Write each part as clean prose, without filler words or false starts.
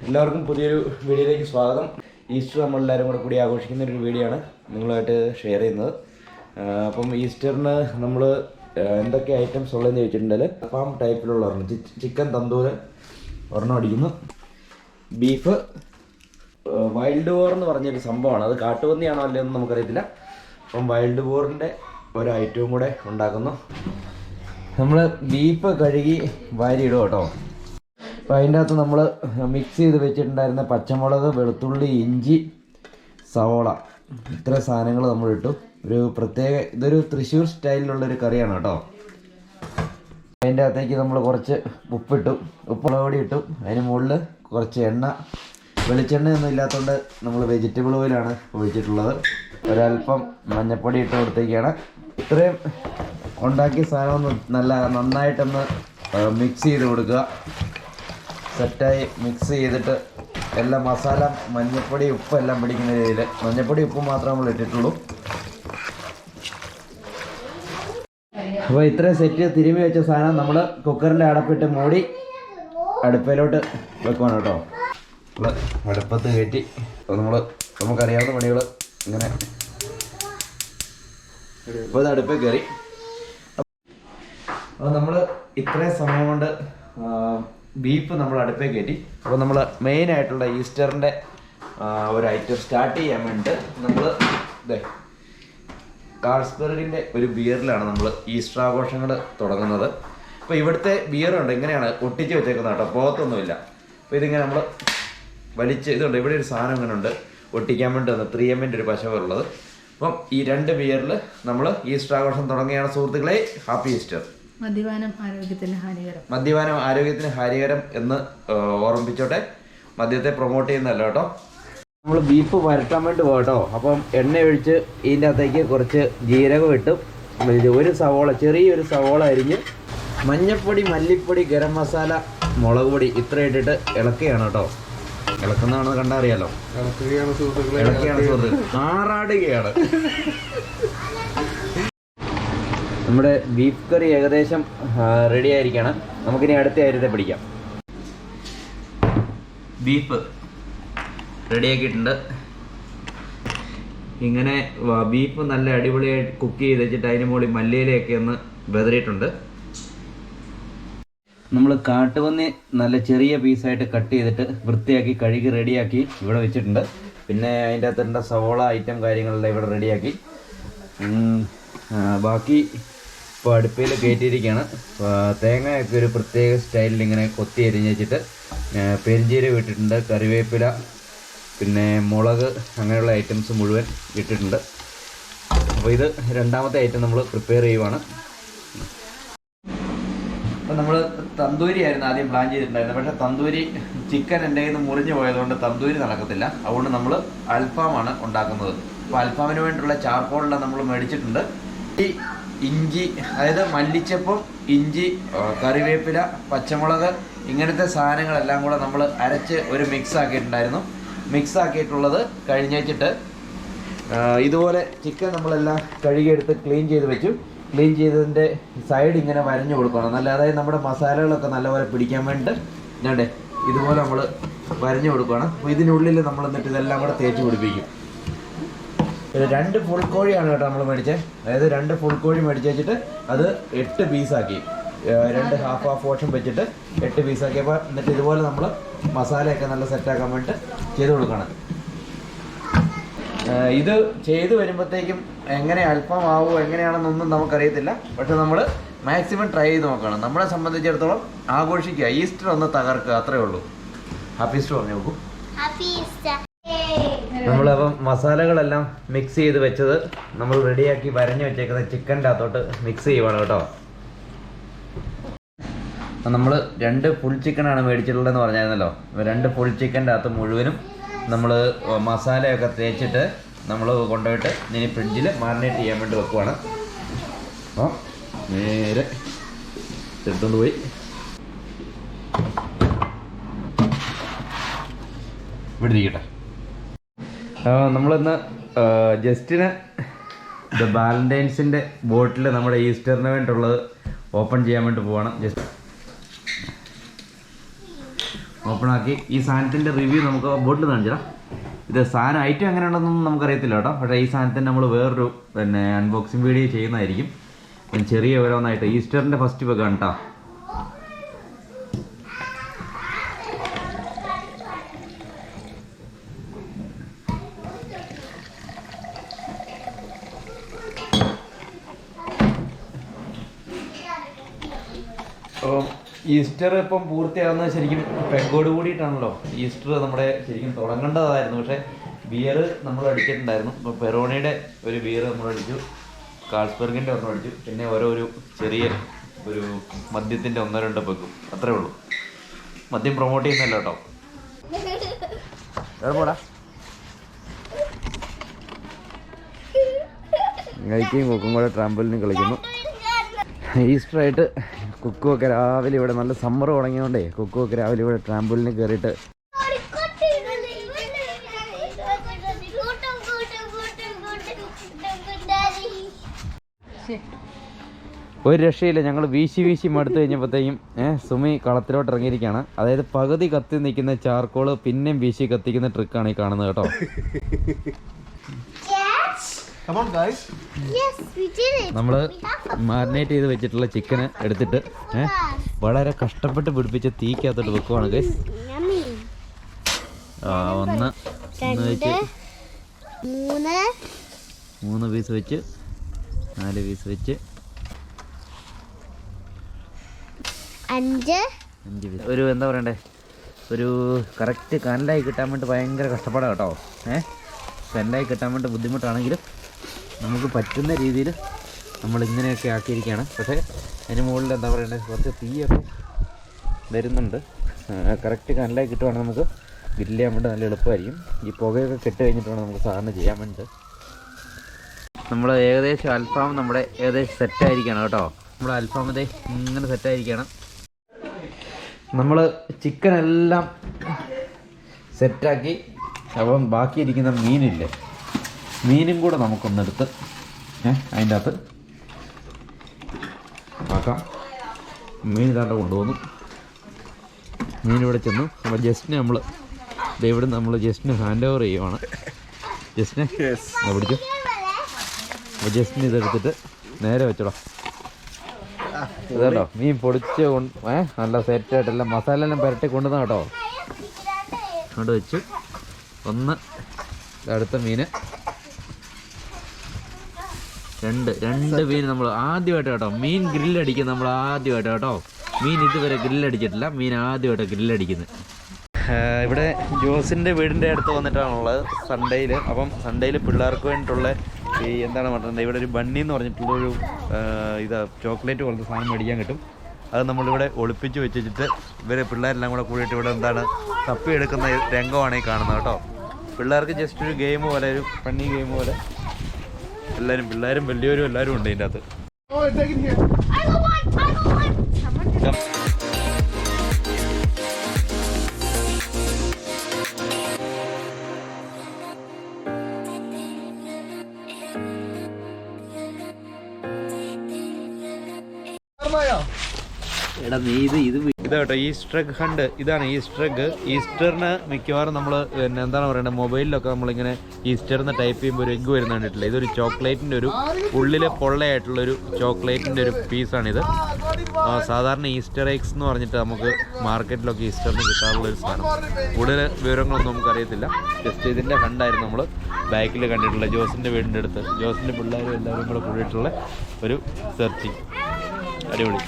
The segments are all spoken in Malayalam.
എല്ലാവർക്കും പുതിയൊരു വീഡിയോയിലേക്ക് സ്വാഗതം. ഈസ്റ്റർ നമ്മളെല്ലാവരും കൂടി ആഘോഷിക്കുന്ന ഒരു വീഡിയോ ആണ് നിങ്ങളുമായിട്ട് ഷെയർ ചെയ്യുന്നത്. അപ്പം ഈസ്റ്ററിന് നമ്മൾ എന്തൊക്കെ ഐറ്റംസ് ഉള്ളതെന്ന് ചോദിച്ചിട്ടുണ്ടെങ്കിൽ ഫാം ടൈപ്പിലുള്ള ഒരെണ്ണം ചിക്കൻ തന്തൂര് ഒരെണ്ണം അടിക്കുന്നു. ബീഫ് വൈൽഡ് ബോർ എന്ന് പറഞ്ഞൊരു സംഭവമാണ്. അത് കാട്ടുപന്നിയാണോ അല്ലെന്ന് നമുക്കറിയത്തില്ല. അപ്പം വൈൽഡ് ബോറിൻ്റെ ഒരു ഐറ്റവും കൂടെ ഉണ്ടാക്കുന്നു. നമ്മൾ ബീഫ് കഴുകി വാരിയിടും കേട്ടോ. അപ്പോൾ അതിൻ്റെ അകത്ത് നമ്മൾ മിക്സ് ചെയ്ത് വെച്ചിട്ടുണ്ടായിരുന്ന പച്ചമുളക്, വെളുത്തുള്ളി, ഇഞ്ചി, സവോള, ഇത്ര സാധനങ്ങൾ നമ്മൾ ഇട്ടു. ഒരു പ്രത്യേക ഇതൊരു തൃശ്ശൂർ സ്റ്റൈലിലുള്ളൊരു കറിയാണ് കേട്ടോ. അതിൻ്റെ അകത്തേക്ക് നമ്മൾ കുറച്ച് ഉപ്പിട്ടു, ഉപ്പുമുളക് പൊടി ഇട്ടു. അതിന് മുകളിൽ കുറച്ച് എണ്ണ, വെളിച്ചെണ്ണയൊന്നും ഇല്ലാത്തതുകൊണ്ട് നമ്മൾ വെജിറ്റബിൾ ഓയിലാണ് ഒഴിച്ചിട്ടുള്ളത്. ഒരല്പം മഞ്ഞൾപ്പൊടി ഇട്ട് കൊടുത്തേക്കാണ്. ഇത്രയും ഉണ്ടാക്കിയ സാധനം നന്നായിട്ടൊന്ന് മിക്സ് ചെയ്ത് കൊടുക്കുക. സെറ്റായി മിക്സ് ചെയ്തിട്ട് എല്ലാം മസാല, മഞ്ഞൾപ്പൊടി, ഉപ്പെല്ലാം പിടിക്കുന്ന രീതിയിൽ, മഞ്ഞൾപ്പൊടി ഉപ്പ് മാത്രമേ നമ്മൾ ഇട്ടിട്ടുള്ളൂ. അപ്പോൾ ഇത്രയും സെറ്റ് തിരുമ്മി വെച്ച സാധനം നമ്മൾ കുക്കറിൻ്റെ അടപ്പിട്ട് മൂടി അടുപ്പയിലോട്ട് വെക്കുവാണ് കേട്ടോ. നമ്മൾ അടുപ്പത്ത് കയറ്റി നമുക്കറിയാവുന്ന പണികൾ ഇങ്ങനെ ഇപ്പോൾ ഇത് അടുപ്പിൽ കയറി. അപ്പോൾ നമ്മൾ ഇത്രയും സമയം കൊണ്ട് ബീഫ് നമ്മൾ അടുപ്പേ കയറ്റി. അപ്പോൾ നമ്മൾ മെയിനായിട്ടുള്ള ഈസ്റ്ററിൻ്റെ ഒരു ഐറ്റം സ്റ്റാർട്ട് ചെയ്യാൻ വേണ്ടിയിട്ട് നമ്മൾ കാൾസ്ബർഗിൻ്റെ ഒരു ബിയറിലാണ് നമ്മൾ ഈസ്റ്റർ ആഘോഷങ്ങൾ തുടങ്ങുന്നത്. അപ്പോൾ ഇവിടുത്തെ ബിയറുണ്ട്, ഇങ്ങനെയാണ് ഒട്ടിച്ച് വെച്ചേക്കുന്നത് കേട്ടോ, പോകത്തൊന്നുമില്ല. അപ്പോൾ ഇതിങ്ങനെ നമ്മൾ വലിച്ച് ഇതുണ്ട്, ഇവിടെ ഒരു സാധനം ഇങ്ങനെ ഉണ്ട് ഒട്ടിക്കാൻ വേണ്ടി വന്ന് 3M ഒരു പശവുള്ളത്. അപ്പം ഈ 2 ബിയറിൽ നമ്മൾ ഈസ്റ്റർ ആഘോഷം തുടങ്ങിയാണ് സുഹൃത്തുക്കളെ. Happy Easter. മദ്യപാനം ആരോഗ്യത്തിന് ഹാനികരം എന്ന് ഓർമ്മിപ്പിച്ചോട്ടെ. മദ്യത്തെ പ്രൊമോട്ട് ചെയ്യുന്നതല്ല കേട്ടോ. നമ്മൾ ബീഫ് വരട്ടാൻ വേണ്ടി പോകട്ടോ. അപ്പം എണ്ണ ഒഴിച്ച് ഇതിൻ്റെ അകത്തേക്ക് കുറച്ച് ജീരകം ഇട്ട് ഒരു സവോള, ചെറിയൊരു സവോള അരിഞ്ഞ് മഞ്ഞൾപ്പൊടി, മല്ലിപ്പൊടി, ഗരം മസാല, മുളക് പൊടി ഇത്ര ഇട്ടിട്ട് ഇളക്കുകയാണ് കേട്ടോ. ഇളക്കുന്നതാണെന്ന് കണ്ടാൽ അറിയാലോ. ഇളക്കുകയാണ് സുഹൃത്ത്, ആറാടുകയാണ്. നമ്മുടെ ബീഫ് കറി ഏകദേശം റെഡി ആയിരിക്കുകയാണ്. നമുക്കിനി അടുത്ത കാര്യത്തെ പിടിക്കാം. ബീഫ് റെഡിയാക്കിയിട്ടുണ്ട്. ഇങ്ങനെ ബീഫ് നല്ല അടിപൊളിയായിട്ട് കുക്ക് ചെയ്ത് വെച്ചിട്ട് അതിന് മുകളിൽ മല്ലിയിലയൊക്കെ ഒന്ന് വെതറിയിട്ടുണ്ട്. നമ്മൾ കാട്ടുപന്നി നല്ല ചെറിയ പീസായിട്ട് കട്ട് ചെയ്തിട്ട് വൃത്തിയാക്കി കഴുകി റെഡിയാക്കി ഇവിടെ വെച്ചിട്ടുണ്ട്. പിന്നെ അതിൻ്റെ അകത്തുള്ള സവോള ഐറ്റം കാര്യങ്ങളെല്ലാം ഇവിടെ റെഡിയാക്കി. ബാക്കി ഇപ്പോൾ അടുപ്പയിൽ കയറ്റിയിരിക്കുകയാണ്. തേങ്ങയൊക്കെ ഒരു പ്രത്യേക സ്റ്റൈലിൽ ഇങ്ങനെ കൊത്തി അരിഞ്ഞ് വെച്ചിട്ട് പെരിഞ്ചീരകം ഇട്ടിട്ടുണ്ട്, കറിവേപ്പില, പിന്നെ മുളക്, അങ്ങനെയുള്ള ഐറ്റംസ് മുഴുവൻ ഇട്ടിട്ടുണ്ട്. അപ്പോൾ ഇത് രണ്ടാമത്തെ ഐറ്റം നമ്മൾ പ്രിപ്പയർ ചെയ്യുവാണ്. അപ്പോൾ നമ്മൾ തന്തൂരി ആയിരുന്നു ആദ്യം പ്ലാൻ ചെയ്തിട്ടുണ്ടായിരുന്നത്. പക്ഷേ തന്തൂരി ചിക്കൻ എൻ്റെ കയ്യിൽ നിന്ന് മുറിഞ്ഞു പോയതുകൊണ്ട് തന്തൂരി നടക്കത്തില്ല. അതുകൊണ്ട് നമ്മൾ അൽഫാമാണ് ഉണ്ടാക്കുന്നത്. അപ്പോൾ അൽഫാമിന് വേണ്ടിയുള്ള ചാർക്കോളെല്ലാം നമ്മൾ മേടിച്ചിട്ടുണ്ട്. ഈ ഇഞ്ചി, അതായത് മല്ലിച്ചപ്പും ഇഞ്ചി, കറിവേപ്പില, പച്ചമുളക്, ഇങ്ങനത്തെ സാധനങ്ങളെല്ലാം കൂടെ നമ്മൾ അരച്ച് ഒരു മിക്സ് ആക്കിയിട്ടുണ്ടായിരുന്നു. മിക്സ് ആക്കിയിട്ടുള്ളത് കഴിഞ്ഞിട്ട് ഇതുപോലെ ചിക്കൻ നമ്മളെല്ലാം കഴുകിയെടുത്ത് ക്ലീൻ ചെയ്ത് വെച്ചു. ക്ലീൻ ചെയ്തതിൻ്റെ സൈഡ് ഇങ്ങനെ വരഞ്ഞു കൊടുക്കണം. നല്ല, അതായത് നമ്മുടെ മസാലകളൊക്കെ നല്ലപോലെ പിടിക്കാൻ വേണ്ടിയിട്ട് ഇതേ ഇതുപോലെ നമ്മൾ വരഞ്ഞു കൊടുക്കണം. അപ്പോൾ ഇതിനുള്ളിൽ നമ്മൾ എന്നിട്ട് ഇതെല്ലാം കൂടെ തേച്ച് പിടിപ്പിക്കും. 2 ഫുൾ കോഴിയാണ് കേട്ടോ നമ്മൾ മേടിച്ചത്. അതായത് 2 ഫുൾ കോഴി മേടിച്ച് വെച്ചിട്ട് അത് 8 പീസാക്കി, 2 ഹാഫ് പോർഷൻ വെച്ചിട്ട് 8 പീസാക്കി. അപ്പോൾ എന്നിട്ട് ഇതുപോലെ നമ്മൾ മസാലയൊക്കെ നല്ല സെറ്റാക്കാൻ വേണ്ടിയിട്ട് ചെയ്ത് കൊടുക്കണം. ഇത് ചെയ്ത് വരുമ്പോഴത്തേക്കും എങ്ങനെ അല്പം ആവുമോ എങ്ങനെയാണെന്നൊന്നും നമുക്കറിയത്തില്ല. പക്ഷെ നമ്മൾ മാക്സിമം ട്രൈ ചെയ്ത് നോക്കണം. നമ്മളെ സംബന്ധിച്ചിടത്തോളം ആഘോഷിക്കുക, ഈസ്റ്റർ ഒന്ന് തകർക്കുക, അത്രേ ഉള്ളൂ. ഹാപ്പി ഈസ്റ്റർ പറഞ്ഞു നോക്കൂ. നമ്മളപ്പം മസാലകളെല്ലാം മിക്സ് ചെയ്ത് വെച്ചത് നമ്മൾ റെഡിയാക്കി വരഞ്ഞു വെച്ചേക്കുന്ന ചിക്കൻ്റെ അകത്തോട്ട് മിക്സ് ചെയ്യുവാണ് കേട്ടോ. നമ്മൾ 2 ഫുൾ ചിക്കനാണ് മേടിച്ചിട്ടുള്ളതെന്ന് പറഞ്ഞായിരുന്നല്ലോ. 2 ഫുൾ ചിക്കൻ്റെ അകത്ത് മുഴുവനും നമ്മൾ മസാലയൊക്കെ തേച്ചിട്ട് നമ്മൾ കൊണ്ടുപോയിട്ട് ഇനി ഫ്രിഡ്ജിൽ മാറിനേറ്റ് ചെയ്യാൻ വേണ്ടി വെക്കുവാണ്. അപ്പോൾ നേരെ എടുത്തുകൊണ്ട് പോയി ഇവിടെ ഇരിക്കട്ടെ. നമ്മളിന്ന് ജസ്റ്റിന് വാലന്റൈൻസിൻ്റെ ബോട്ടിൽ നമ്മുടെ ഈസ്റ്ററിന് വേണ്ടിയിട്ടുള്ളത് ഓപ്പൺ ചെയ്യാൻ വേണ്ടി പോവാണ്. ജസ്റ്റ് ഓപ്പൺ ആക്കി ഈ സാധനത്തിൻ്റെ റിവ്യൂ നമുക്ക് ബോട്ടിൽ കാണിച്ചാൽ ഇത് സാധനം ഐറ്റം എങ്ങനെയുണ്ടെന്നൊന്നും നമുക്കറിയത്തില്ല കേട്ടോ. പക്ഷേ ഈ സാധനത്തിന് നമ്മൾ വേറൊരു പിന്നെ അൺബോക്സിങ് വീഡിയോ ചെയ്യുന്നതായിരിക്കും. ചെറിയ ഓരോന്നായിട്ട് ഈസ്റ്ററിൻ്റെ ഫസ്റ്റ് വെക്കാണ് കേട്ടോ. അപ്പോൾ ഈസ്റ്റർ ഇപ്പം പൂർത്തിയാകുന്നത് ശരിക്കും പെഗോട് കൂടിയിട്ടാണല്ലോ. ഈസ്റ്റർ നമ്മുടെ ശരിക്കും തുടങ്ങേണ്ടതായിരുന്നു. പക്ഷേ ബിയർ നമ്മൾ അടിച്ചിട്ടുണ്ടായിരുന്നു. ഇപ്പോൾ പെറോണിയുടെ ഒരു ബിയർ നമ്മൾ അടിച്ചു, കാൾസ്ബർഗിൻ്റെ ഒരെണ്ണം അടിച്ചു, പിന്നെ ഒരു ചെറിയ ഒരു മദ്യത്തിൻ്റെ 1-2 പെഗും, അത്രേ ഉള്ളൂ. മദ്യം പ്രൊമോട്ട് ചെയ്യുന്നല്ലോ കേട്ടോ. പോടാ കഴിക്കുകയും കുക്കും കൂടെ ട്രാമ്പലിനും കളിക്കുന്നു. ഈസ്റ്ററായിട്ട് കുക്കുമൊക്കെ രാവിലെ ഇവിടെ നല്ല സമ്മർ തുടങ്ങിയതുകൊണ്ടേ കുക്കുമൊക്കെ രാവിലെ ഇവിടെ ട്രാമ്പലിന് കയറിയിട്ട് ഒരു രക്ഷയില്ല. ഞങ്ങൾ വീശി മടുത്ത് കഴിഞ്ഞപ്പോഴത്തേക്കും സുമി കളത്തിലോട്ട് ഇറങ്ങിയിരിക്കുകയാണ്. അതായത് പകുതി കത്തി നിൽക്കുന്ന ചാർക്കോള് പിന്നെയും വീശി കത്തിക്കുന്ന ട്രിക്കാണ് ഈ കാണുന്നത് കേട്ടോ. നമ്മള് മാരിനേറ്റ് ചെയ്ത് വെച്ചിട്ടുള്ള ചിക്കന് എടുത്തിട്ട് വളരെ കഷ്ടപ്പെട്ട് പിടിപ്പിച്ച് തീക്കകത്തോട്ട് വെക്കുവാണ് ഗൈസ്. 1 വെച്ച് 3 പീസ് വെച്ച് 4 പീസ് വെച്ച് 5 പീസ്. ഒരു എന്താ പറയണ്ടേ, ഒരു കറക്റ്റ് കനലായി കിട്ടാൻ വേണ്ടി ഭയങ്കര കഷ്ടപ്പാടാണ് കേട്ടോ. കനലായി കിട്ടാൻ വേണ്ടി ബുദ്ധിമുട്ടാണെങ്കിലും നമുക്ക് പറ്റുന്ന രീതിയിൽ നമ്മളിങ്ങനെയൊക്കെ ആക്കിയിരിക്കുകയാണ്. പക്ഷേ അതിന് മുകളിൽ എന്താ പറയണ്ടേ, കുറച്ച് തീയൊക്കെ വരുന്നുണ്ട്. കറക്റ്റ് കനലായി കിട്ടുവാണെങ്കിൽ നമുക്ക് ഗ്രില്ല് ചെയ്യാൻ വേണ്ടി നല്ല എളുപ്പമായിരിക്കും. ഈ പുകയൊക്കെ കെട്ട് കഴിഞ്ഞിട്ട് വേണം നമുക്ക് സാധാരണ ചെയ്യാൻ വേണ്ടിയിട്ട്. നമ്മൾ ഏകദേശം അൽഫാം നമ്മുടെ ഏകദേശം സെറ്റായിരിക്കണം കേട്ടോ. നമ്മുടെ അൽഫാം ഇതേ ഇങ്ങനെ സെറ്റായിരിക്കണം. നമ്മൾ ചിക്കനെല്ലാം സെറ്റാക്കി അപ്പം ബാക്കിയിരിക്കുന്ന മീനില്ലേ, മീനും കൂടെ നമുക്കൊന്നെടുത്ത് അതിൻ്റെ അകത്ത് ആക്കാം. മീൻ ഇതാണ്ട് കൊണ്ടുപോകുന്നു. മീനിവിടെ ചെന്നു. അപ്പോൾ ജസ്റ്റിനെ നമ്മൾ ഇവിടെ നമ്മൾ ജസ്റ്റിന് ഹാൻഡ് ഓവർ ചെയ്യുവാണ്. ജസ്റ്റിനെ പിടിച്ചു. അപ്പോൾ ജസ്റ്റിന് ഇതെടുത്തിട്ട് നേരെ വെച്ചോളാം. ഇതല്ലോ മീൻ പൊടിച്ച് നല്ല സെറ്റായിട്ടെല്ലാം മസാല എല്ലാം പുരട്ടി കൊണ്ടുവന്ന കേട്ടോ. അങ്ങോട്ട് വെച്ചു. അടുത്ത മീന് രണ്ട് മീൻ നമ്മൾ ആദ്യമായിട്ട് കേട്ടോ മീൻ ഗ്രില്ലടിക്കുന്നത്. നമ്മൾ ആദ്യമായിട്ട് കേട്ടോ മീൻ ഇതുവരെ ഗ്രില്ലടിച്ചിട്ടില്ല. മീൻ ആദ്യമായിട്ട് ഗ്രില്ലടിക്കുന്നത്. ഇവിടെ ജോസിൻ്റെ വീടിൻ്റെ അടുത്ത് വന്നിട്ടാണുള്ളത് സൺഡേയിൽ. അപ്പം സൺഡേയിൽ പിള്ളേർക്ക് വേണ്ടിയിട്ടുള്ള ഈ എന്താണ് പറയുന്നത്, ഇവിടെ ഒരു ബണ്ണി എന്ന് പറഞ്ഞിട്ടുള്ളൊരു ചോക്ലേറ്റ് പോലത്തെ സാധനം മേടിക്കാൻ കിട്ടും. അത് നമ്മളിവിടെ ഒളിപ്പിച്ച് വെച്ചിട്ട് പിള്ളേരെല്ലാം കൂടെ കൂടിയിട്ട് ഇവിടെ എന്താണ് തപ്പിയെടുക്കുന്ന രംഗമാണ് ഈ കാണുന്നത് കേട്ടോ. പിള്ളേർക്ക് ജസ്റ്റ് ഒരു ഗെയിം പോലെ, ഒരു ഫണ്ണി ഗെയിം പോലെ എല്ലാവരും പിള്ളേരും വലിയവരും എല്ലാവരും ഉണ്ട് ഇതിൻ്റെ അകത്ത്. എടാ നീ ഇതാട്ടോ ഈസ്റ്റർ എഗ് ഹണ്ട്. ഇതാണ് ഈസ്റ്റർ എഗ്. ഈസ്റ്ററിന് മിക്കവാറും നമ്മൾ പിന്നെ എന്താണ് പറയുന്നത്, മൊബൈലിലൊക്കെ നമ്മളിങ്ങനെ ഈസ്റ്ററിന് ടൈപ്പ് ചെയ്യുമ്പോൾ ഒരു എഗ്ഗ് വരുന്ന കണ്ടിട്ടില്ല. ഇതൊരു ചോക്ലേറ്റിൻ്റെ ഒരു ഉള്ളിൽ പൊള്ളയായിട്ടുള്ളൊരു ചോക്ലേറ്റിൻ്റെ ഒരു പീസാണിത്. സാധാരണ ഈസ്റ്റർ എഗ്സ് എന്ന് പറഞ്ഞിട്ട് നമുക്ക് മാർക്കറ്റിലൊക്കെ ഈസ്റ്ററിന് കിട്ടാറുള്ളൊരു സാധനം. കൂടുതൽ വിവരങ്ങളൊന്നും നമുക്കറിയത്തില്ല. ജസ്റ്റ് ഇതിൻ്റെ ഹണ്ടായിരുന്നു നമ്മൾ ബാക്കിൽ കണ്ടിട്ടുള്ള ജോസിൻ്റെ വീടിൻ്റെ അടുത്ത്. ജോസിൻ്റെ പിള്ളേരും എല്ലാവരും കൂടെ കൂടിയിട്ടുള്ള ഒരു സെർച്ചിങ്. അടിപൊളി.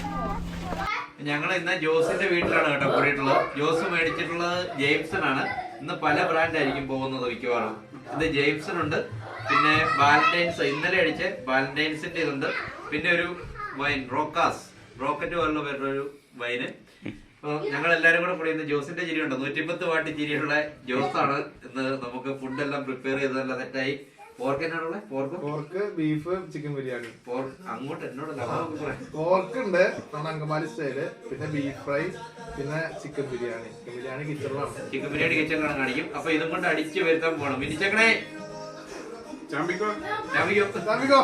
ഞങ്ങൾ ഇന്ന് ജോസിന്റെ വീട്ടിലാണ് കേട്ടോ കൂടിയിട്ടുള്ളത്. ജോസ് മേടിച്ചിട്ടുള്ളത് ജെയിംസൺ ആണ്. ഇന്ന് പല ബ്രാൻഡായിരിക്കും പോകുന്നത് മിക്കവാറും. ഇത് ജെയിംസൺ ഉണ്ട്, പിന്നെ വാലന്റൈൻസ് ഇന്നലെ അടിച്ച വാലന്റൈൻസിന്റെ ഇതുണ്ട്, പിന്നെ ഒരു വൈൻ റോക്കറ്റ് പോലുള്ള വേറൊരു വൈന്. അപ്പോൾ ഞങ്ങൾ എല്ലാവരും കൂടി ഇന്ന് ജോസിന്റെ ചിരി ഉണ്ട്. 110 വാട്ടി ചിരിയുള്ള ജോസാണ് ഇന്ന് നമുക്ക് ഫുഡെല്ലാം പ്രിപ്പയർ ചെയ്തതെല്ലാം സെറ്റായി. Pork beef chicken biryani. അങ്ങോട്ട് എന്നോടല്ല, പോർക്ക് ഉണ്ട് അങ്കമാലി സ്റ്റൈല്, പിന്നെ ബീഫ് ഫ്രൈ, പിന്നെ ചിക്കൻ ബിരിയാണി കിച്ചണിലാണ് കാണിക്കും. അപ്പൊ ഇതും കൊണ്ട് അടിച്ചു വരുത്താൻ പോകണം. മിനിച്ചക്കണേ ചാമ്പിക്കോ